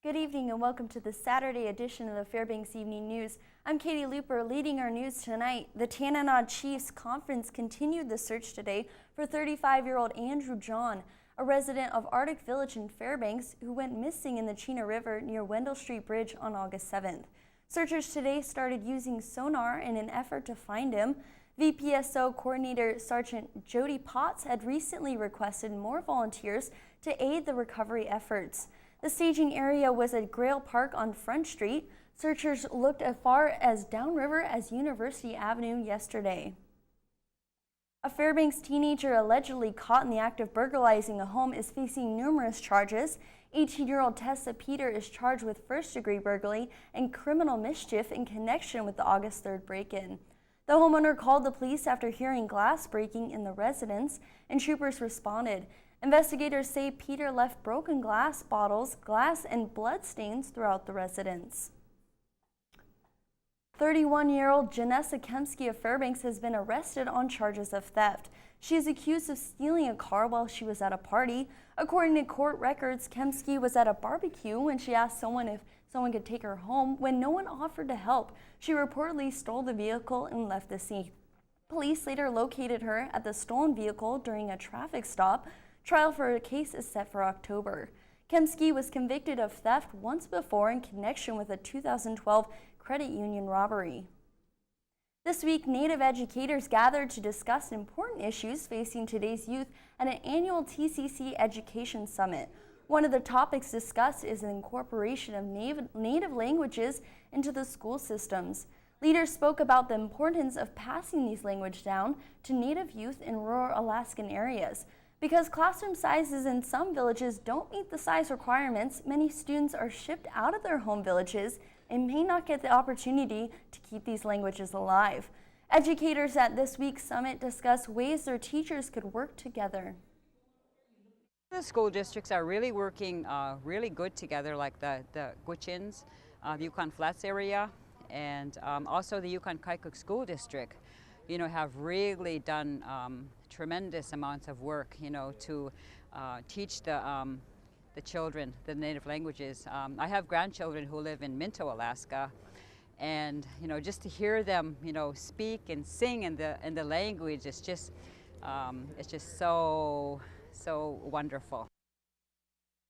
Good evening and welcome to the Saturday edition of the Fairbanks Evening News. I'm Katie Looper leading our news tonight. The Tanana Chiefs Conference continued the search today for 35-year-old Andrew John, a resident of Arctic Village in Fairbanks who went missing in the Chena River near Wendell Street Bridge on August 7th. Searchers today started using sonar in an effort to find him. VPSO Coordinator Sergeant Jody Potts had recently requested more volunteers to aid the recovery efforts. The staging area was at Grail Park on Front Street. Searchers looked as far as downriver as University Avenue yesterday. A Fairbanks teenager allegedly caught in the act of burglarizing a home is facing numerous charges. 18-year-old Tessa Peter is charged with first-degree burglary and criminal mischief in connection with the August 3rd break-in. The homeowner called the police after hearing glass breaking in the residence, and troopers responded. Investigators say Peter left broken glass bottles, glass, and blood stains throughout the residence. 31-year-old Janessa Kemsky of Fairbanks has been arrested on charges of theft. She is accused of stealing a car while she was at a party. According to court records, Kemsky was at a barbecue when she asked someone if someone could take her home. When no one offered to help, she reportedly stole the vehicle and left the scene. Police later located her at the stolen vehicle during a traffic stop. Trial for a case is set for October. Kemsky was convicted of theft once before in connection with a 2012 credit union robbery. This week, Native educators gathered to discuss important issues facing today's youth at an annual TCC Education Summit. One of the topics discussed is the incorporation of Native languages into the school systems. Leaders spoke about the importance of passing these languages down to Native youth in rural Alaskan areas. Because classroom sizes in some villages don't meet the size requirements, many students are shipped out of their home villages and may not get the opportunity to keep these languages alive. Educators at this week's summit discuss ways their teachers could work together. The school districts are really working really good together, like the Gwich'ins, the Yukon Flats area, and also the Yukon Kaikuk School District, have really done tremendous amounts of work, to teach the children the native languages. I have grandchildren who live in Minto, Alaska, and just to hear them, speak and sing in the language, it's just so wonderful.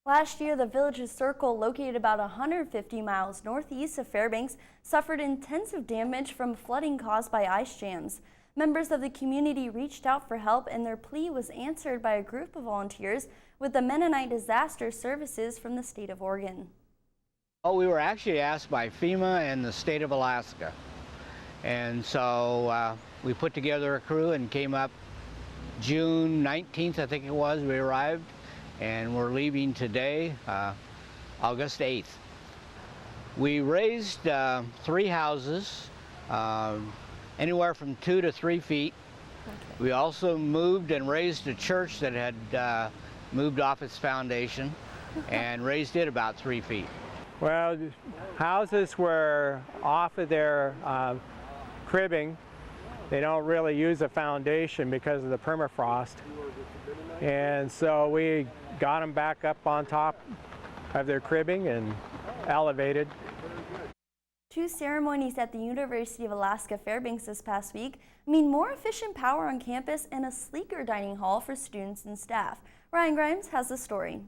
Last year, the village's circle, located about 150 miles northeast of Fairbanks, suffered intensive damage from flooding caused by ice jams. Members of the community reached out for help, and their plea was answered by a group of volunteers with the Mennonite Disaster Services from the state of Oregon. Well, we were actually asked by FEMA and the state of Alaska. And so we put together a crew and came up June 19th, I think it was, we arrived. And we're leaving today, August 8th. We raised 3 houses, anywhere from 2 to 3 feet. We also moved and raised a church that had moved off its foundation and raised it about 3 feet. Well, houses were off of their cribbing. They don't really use a foundation because of the permafrost. And so we got them back up on top of their cribbing and elevated. 2 ceremonies at the University of Alaska Fairbanks this past week mean more efficient power on campus and a sleeker dining hall for students and staff. Ryan Grimes has the story.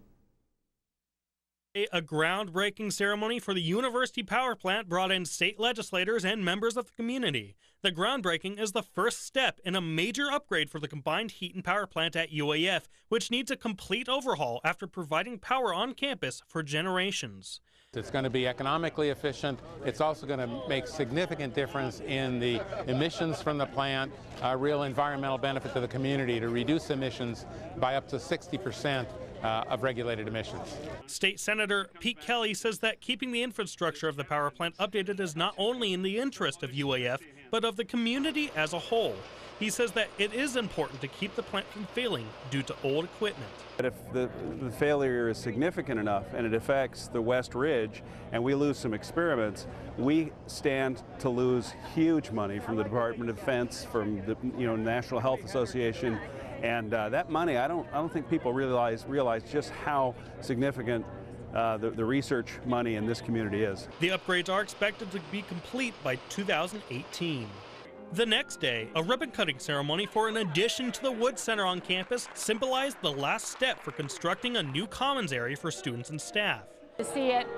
A groundbreaking ceremony for the university power plant brought in state legislators and members of the community. The groundbreaking is the first step in a major upgrade for the combined heat and power plant at UAF, which needs a complete overhaul after providing power on campus for generations. It's going to be economically efficient. It's also going to make significant difference in the emissions from the plant, a real environmental benefit to the community to reduce emissions by up to 60%. Of regulated emissions. State Senator Pete Kelly says that keeping the infrastructure of the power plant updated is not only in the interest of UAF, but of the community as a whole. He says that it is important to keep the plant from failing due to old equipment. But if the failure is significant enough and it affects the West Ridge and we lose some experiments, we stand to lose huge money from the Department of Defense, from the National Health Association. And that money, I don't think people realize just how significant the research money in this community is. The upgrades are expected to be complete by 2018. The next day, a ribbon-cutting ceremony for an addition to the Wood Center on campus symbolized the last step for constructing a new commons area for students and staff. To see it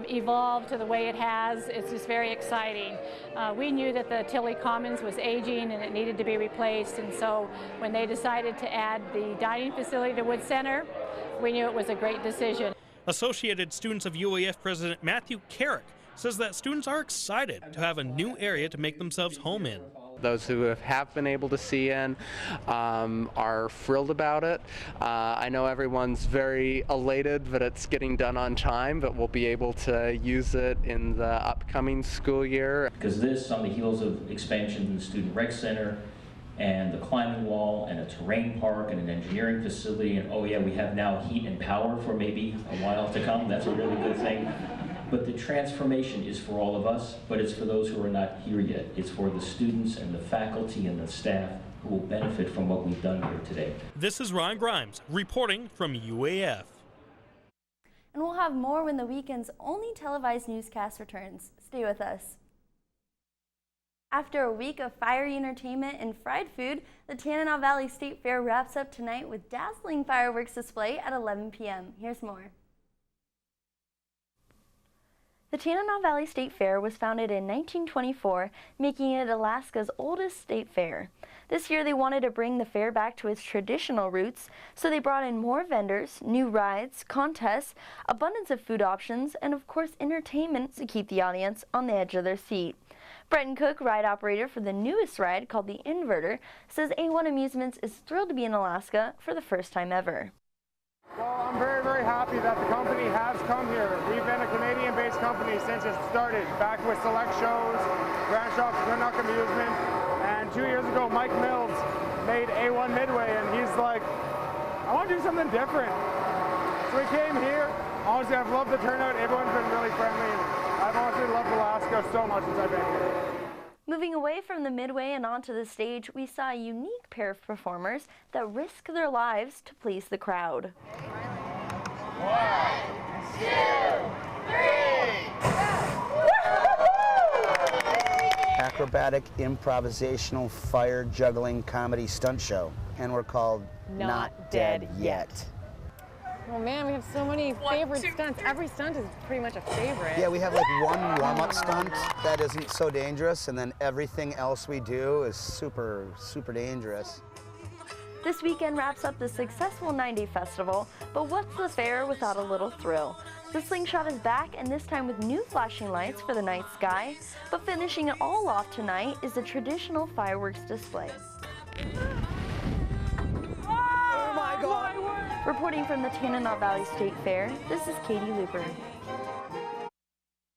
evolve to the way it has, it's just very exciting. We knew that the Tilley Commons was aging and it needed to be replaced, and so when they decided to add the dining facility to Wood Center, we knew it was a great decision. Associated Students of UAF President Matthew Carrick says that students are excited to have a new area to make themselves home in. Those who have been able to see in are thrilled about it. I know everyone's very elated that it's getting done on time, but we'll be able to use it in the upcoming school year. Because this, on the heels of expansion to the Student Rec Center and the climbing wall and a terrain park and an engineering facility, and oh yeah, we have now heat and power for maybe a while to come. That's a really good thing. But the transformation is for all of us, but it's for those who are not here yet. It's for the students and the faculty and the staff who will benefit from what we've done here today. This is Ryan Grimes reporting from UAF. And we'll have more when the weekend's only televised newscast returns. Stay with us. After a week of fiery entertainment and fried food, the Tanana Valley State Fair wraps up tonight with dazzling fireworks display at 11 p.m. Here's more. The Tanana Valley State Fair was founded in 1924, making it Alaska's oldest state fair. This year they wanted to bring the fair back to its traditional roots, so they brought in more vendors, new rides, contests, abundance of food options, and of course entertainment to keep the audience on the edge of their seat. Bretton Cook, ride operator for the newest ride called the Inverter, says A1 Amusements is thrilled to be in Alaska for the first time ever. Well, I'm very, very happy that the company has come here. We've been a Canadian-based company since it started, back with select shows, branched off Canuck Amusement, and 2 years ago Mike Mills made A1 Midway, and he's like, I want to do something different. So we came here. Honestly, I've loved the turnout. Everyone's been really friendly. I've honestly loved Alaska so much since I've been here. Moving away from the Midway and onto the stage, we saw a unique pair of performers that risk their lives to please the crowd. 1, 2, 3. Acrobatic, improvisational, fire juggling comedy stunt show, and we're called Not Dead Yet. Oh man, we have so many favorite stunts. Every stunt is pretty much a favorite. Yeah, we have like one warm-up stunt that isn't so dangerous, and then everything else we do is super, super dangerous. This weekend wraps up the successful 9-day festival, but what's the fair without a little thrill? The slingshot is back, and this time with new flashing lights for the night sky, but finishing it all off tonight is the traditional fireworks display. Oh my God! Reporting from the Tanana Valley State Fair, this is Katie Looper.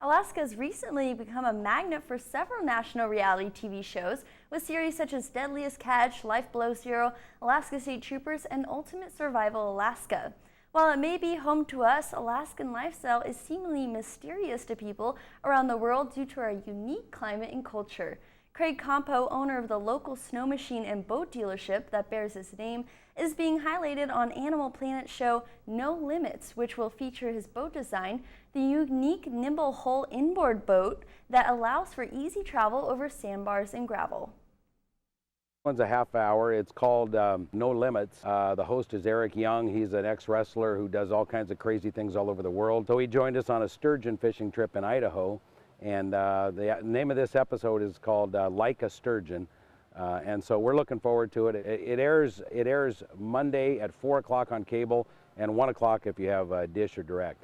Alaska has recently become a magnet for several national reality TV shows, with series such as Deadliest Catch, Life Below Zero, Alaska State Troopers, and Ultimate Survival Alaska. While it may be home to us, Alaskan lifestyle is seemingly mysterious to people around the world due to our unique climate and culture. Craig Compo, owner of the local snow machine and boat dealership that bears his name, is being highlighted on Animal Planet's show No Limits, which will feature his boat design, the unique nimble hull inboard boat that allows for easy travel over sandbars and gravel. One's a half hour. It's called No Limits. The host is Eric Young. He's an ex-wrestler who does all kinds of crazy things all over the world. So he joined us on a sturgeon fishing trip in Idaho. And the name of this episode is called Like a Sturgeon. And so we're looking forward to it. It airs Monday at 4 o'clock on cable and 1 o'clock if you have Dish or Direct.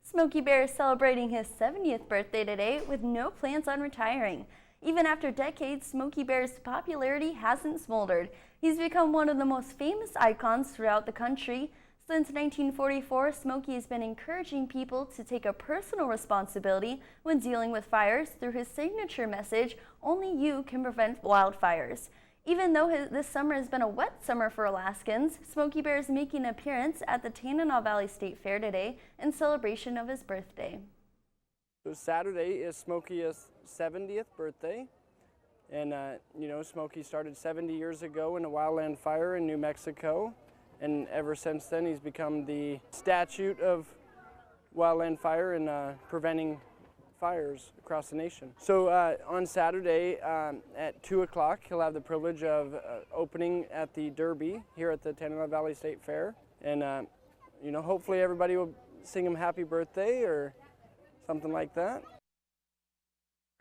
Smokey Bear is celebrating his 70th birthday today with no plans on retiring. Even after decades, Smokey Bear's popularity hasn't smoldered. He's become one of the most famous icons throughout the country. Since 1944, Smokey has been encouraging people to take a personal responsibility when dealing with fires through his signature message, "Only you can prevent wildfires." Even though this summer has been a wet summer for Alaskans, Smokey Bear is making an appearance at the Tanana Valley State Fair today in celebration of his birthday. So Saturday is Smokey's 70th birthday, and you know, Smokey started 70 years ago in a wildland fire in New Mexico. and ever since then he's become the statute of wildland fire and preventing fires across the nation. So on Saturday at 2 o'clock, he'll have the privilege of opening at the Derby here at the Tanana Valley State Fair. And, you know, hopefully everybody will sing him happy birthday or something like that.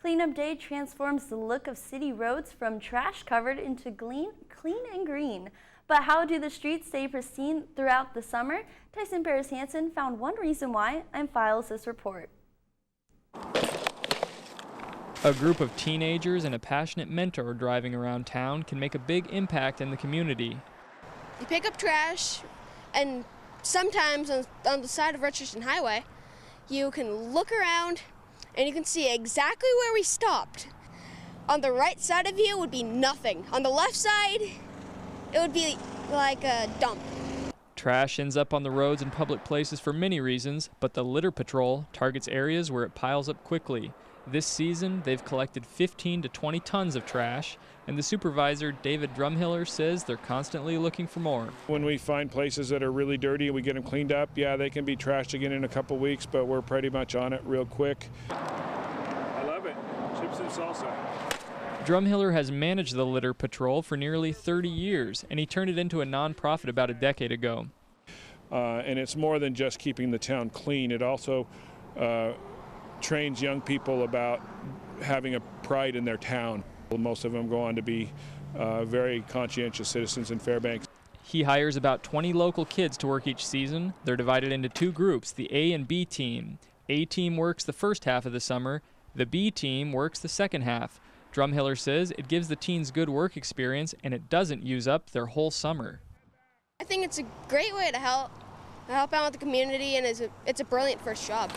Cleanup Day transforms the look of city roads from trash covered into clean and green. But how do the streets stay pristine throughout the summer? Tyson Paris-Hansen found one reason why and files this report. A group of teenagers and a passionate mentor driving around town can make a big impact in the community. You pick up trash, and sometimes on the side of Richardson Highway, you can look around and you can see exactly where we stopped. On the right side of you would be nothing. On the left side, it would be like a dump. Trash ends up on the roads and public places for many reasons, but the Litter Patrol targets areas where it piles up quickly. This season, they've collected 15 to 20 tons of trash, and the supervisor, David Drumhiller, says they're constantly looking for more. When we find places that are really dirty and we get them cleaned up, yeah, they can be trashed again in a couple weeks, but we're pretty much on it real quick. I love it. Chips and salsa. Drumhiller has managed the Litter Patrol for nearly 30 years, and he turned it into a nonprofit about a decade ago. And it's more than just keeping the town clean. It also trains young people about having a pride in their town. Most of them go on to be very conscientious citizens in Fairbanks. He hires about 20 local kids to work each season. They're divided into two groups, the A and B team. A team works the first half of the summer. The B team works the second half. Drumhiller says it gives the teens good work experience and it doesn't use up their whole summer. I think it's a great way to help out with the community, and it's a brilliant first job.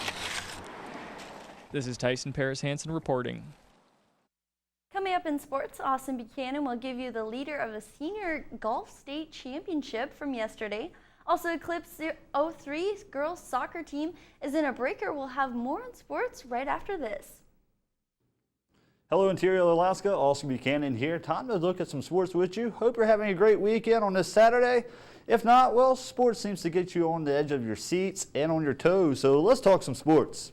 This is Tyson Paris-Hansen reporting. Coming up in sports, Austin Buchanan will give you the leader of the senior golf state championship from yesterday. Also, Eclipse 03 girls soccer team is in a breaker. We'll have more on sports right after this. Hello Interior Alaska, Austin Buchanan here. Time to look at some sports with you. Hope you're having a great weekend on this Saturday. If not, well, sports seems to get you on the edge of your seats and on your toes, so let's talk some sports.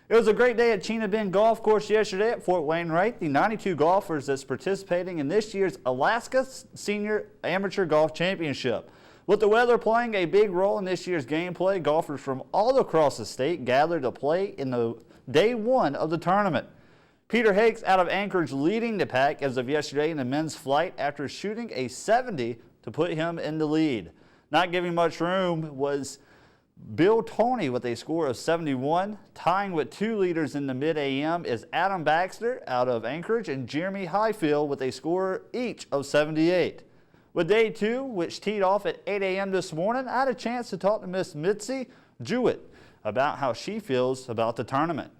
It was a great day at Chena Bend Golf Course yesterday at Fort Wainwright. The 92 golfers that's participating in this year's Alaska Senior Amateur Golf Championship. With the weather playing a big role in this year's gameplay, golfers from all across the state gathered to play in the day one of the tournament. Peter Hakes out of Anchorage leading the pack as of yesterday in the men's flight after shooting a 70 to put him in the lead. Not giving much room was Bill Toney with a score of 71. Tying with two leaders in the mid-AM is Adam Baxter out of Anchorage and Jeremy Highfield with a score each of 78. With day two, which teed off at 8 a.m. this morning, I had a chance to talk to Miss Mitzi Jewett about how she feels about the tournament.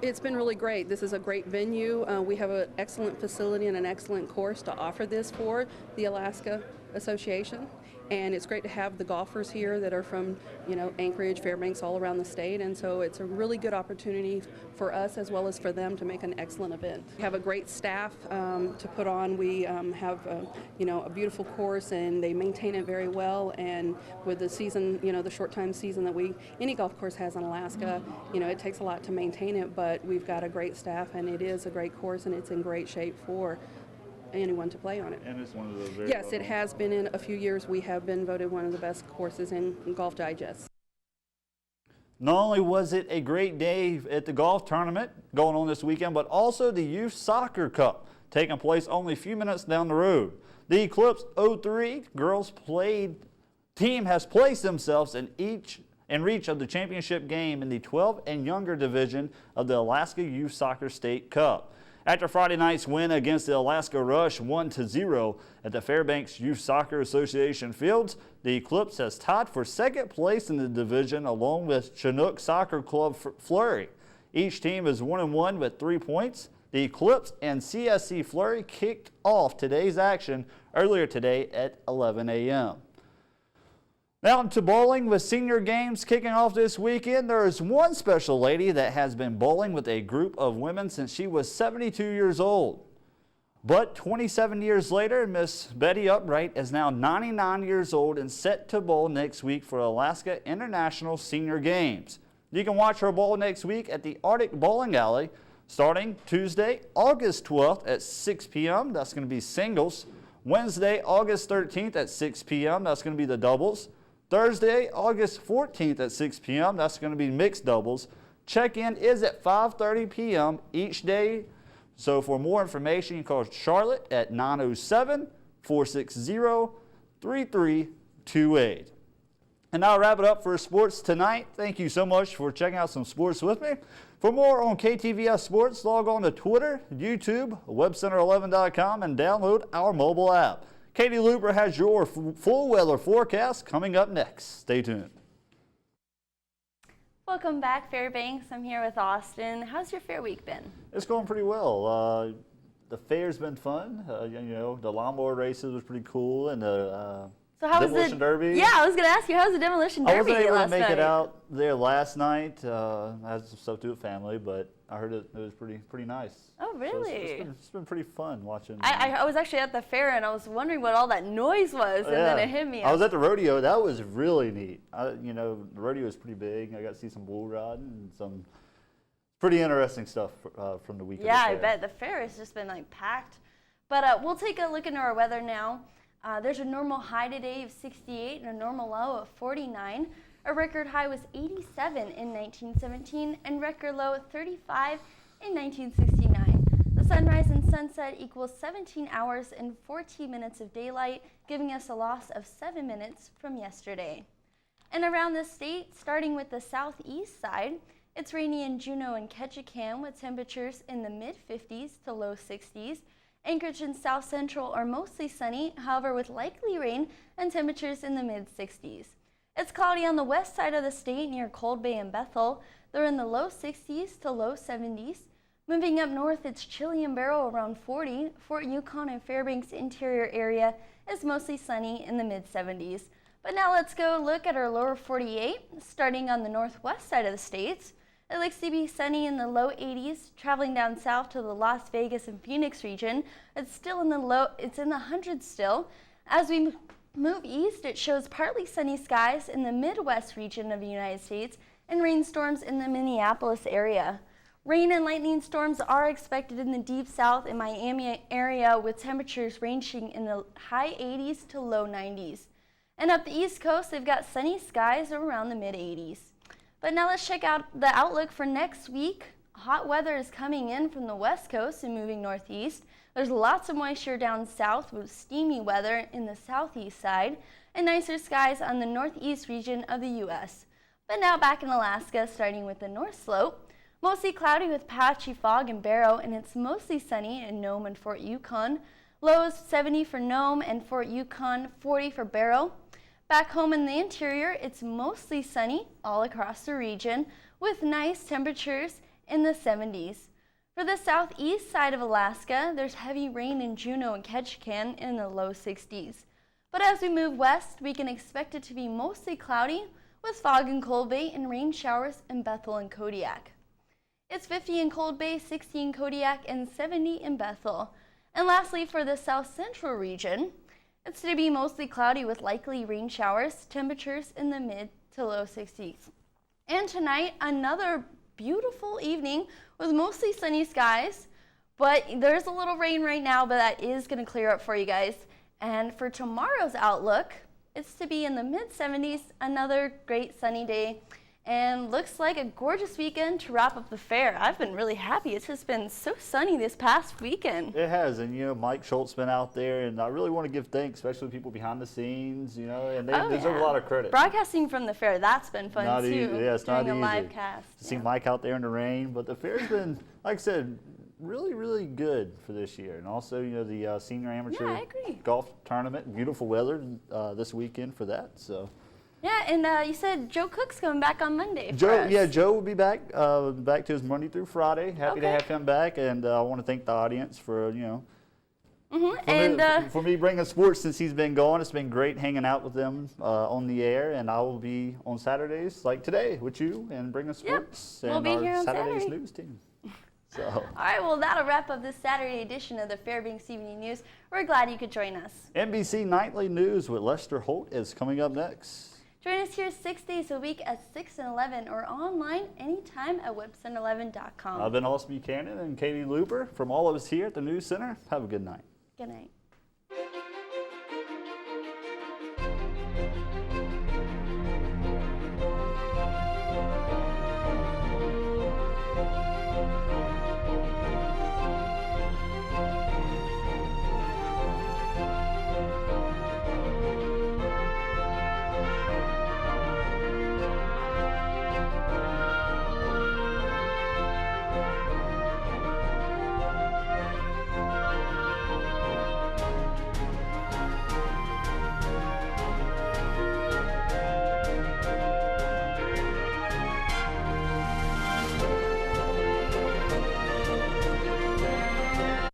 It's been really great. This is a great venue. We have an excellent facility and an excellent course to offer this for the Alaska Association. And it's great to have the golfers here that are from, Anchorage, Fairbanks, all around the state. And so it's a really good opportunity for us as well as for them to make an excellent event. We have a great staff to put on. We have, a beautiful course, and they maintain it very well. And with the season, the short time season that any golf course has in Alaska, it takes a lot to maintain it, but we've got a great staff, and it is a great course, and it's in great shape for anyone to play on it. And it's one of the very Yes, it has been. In a few years we have been voted one of the best courses in Golf Digest. Not only was it a great day at the golf tournament going on this weekend, but also the Youth Soccer Cup taking place only a few minutes down the road. The Eclipse 03 girls team has placed themselves in reach of the championship game in the 12 and younger division of the Alaska Youth Soccer State Cup. After Friday night's win against the Alaska Rush 1-0 at the Fairbanks Youth Soccer Association fields, the Eclipse has tied for second place in the division along with Chinook Soccer Club Fleury. Each team is 1-1 with 3 points. The Eclipse and CSC Fleury kicked off today's action earlier today at 11 a.m. Now to bowling with senior games kicking off this weekend. There is one special lady that has been bowling with a group of women since she was 72 years old. But 27 years later, Miss Betty Upright is now 99 years old and set to bowl next week for Alaska International Senior Games. You can watch her bowl next week at the Arctic Bowling Alley starting Tuesday, August 12th at 6 p.m. That's going to be singles. Wednesday, August 13th at 6 p.m. That's going to be the doubles. Thursday, August 14th at 6 p.m. That's going to be mixed doubles. Check-in is at 5:30 p.m. each day. So for more information, you can call Charlotte at 907-460-3328. And I'll wrap it up for sports tonight. Thank you so much for checking out some sports with me. For more on KTVS Sports, log on to Twitter, YouTube, webcenter11.com, and download our mobile app. Katie Luber has your full weather forecast coming up next. Stay tuned. Welcome back, Fairbanks. I'm here with Austin. How's your fair week been? It's going pretty well. The fair's been fun. You know, the lawnmower races was pretty cool, and the So how was demolition derby. Yeah, I was going to ask you, how's the demolition derby I wasn't able to last make night? it out there last night. I had some stuff to do with family, but I heard it was pretty nice. Oh, So really? it's been pretty fun watching. I was actually at the fair, and I was wondering what all that noise was, and then it hit me. I was at the rodeo. That was really neat. You know, the rodeo is pretty big. I got to see some bull riding and some pretty interesting stuff from the week. Yeah, of the I bet. The fair has just been like packed. But we'll take a look into our weather now. There's a normal high today of 68 and a normal low of 49. A record high was 87 in 1917 and record low 35 in 1969. The sunrise and sunset equals 17 hours and 14 minutes of daylight, giving us a loss of 7 minutes from yesterday. And around the state, starting with the southeast side, it's rainy in Juneau and Ketchikan with temperatures in the mid-50s to low 60s. Anchorage and South Central are mostly sunny, however with likely rain and temperatures in the mid-60s. It's cloudy on the west side of the state near Cold Bay and Bethel. They're in the low 60s to low 70s. Moving up north, it's chilly in Barrow around 40. Fort Yukon and Fairbanks interior area is mostly sunny in the mid-70s. But now let's go look at our lower 48, starting on the northwest side of the states. It looks to be sunny in the low 80s, traveling down south to the Las Vegas and Phoenix region. It's still in the hundreds still. As we move east, it shows partly sunny skies in the Midwest region of the United States and rainstorms in the Minneapolis area. Rain and lightning storms are expected in the deep south and Miami area with temperatures ranging in the high 80s to low 90s. And up the East Coast, they've got sunny skies around the mid 80s. But now let's check out the outlook for next week. Hot weather is coming in from the west coast and moving northeast. There's lots of moisture down south with steamy weather in the southeast side and nicer skies on the northeast region of the U.S. But now back in Alaska, starting with the North Slope. Mostly cloudy with patchy fog in Barrow, and it's mostly sunny in Nome and Fort Yukon. Lows 70 for Nome and Fort Yukon, 40 for Barrow. Back home in the interior, it's mostly sunny all across the region with nice temperatures in the 70s. For the southeast side of Alaska, there's heavy rain in Juneau and Ketchikan in the low 60s. But as we move west, we can expect it to be mostly cloudy with fog in Cold Bay and rain showers in Bethel and Kodiak. It's 50 in Cold Bay, 60 in Kodiak, and 70 in Bethel. And lastly, for the south central region, it's to be mostly cloudy with likely rain showers, temperatures in the mid to low 60s. And tonight, another beautiful evening with mostly sunny skies, but there's a little rain right now, but that is going to clear up for you guys. And for tomorrow's outlook, it's to be in the mid-70s, another great sunny day, and looks like a gorgeous weekend to wrap up the fair. I've been really happy. It's just been so sunny this past weekend. It has, and you know, Mike Schultz been out there, and I really want to give thanks, especially people behind the scenes, you know, and they deserve a lot of credit. Broadcasting from the fair, that's been fun Not too. It's doing not a easy live cast. to see Mike out there in the rain, but the fair's been, like I said, really, really good for this year. And also, you know, the senior amateur golf tournament, beautiful weather this weekend for that. So. Yeah, and you said Joe Cook's coming back on Monday. Joe will be back to his Monday through Friday. Happy to have him back, and I want to thank the audience for for me bringing sports since he's been gone. It's been great hanging out with them on the air, and I will be on Saturdays like today with you and bringing sports and we'll be here our on Saturday's Saturday. news team. So. All right, well, that'll wrap up this Saturday edition of the Fairbanks Evening News. We're glad you could join us. NBC Nightly News with Lester Holt is coming up next. Join us here 6 days a week at 6 and 11 or online anytime at webcenter11.com. I've been Austin Buchanan and Katie Luber. From all of us here at the News Center, have a good night. Good night.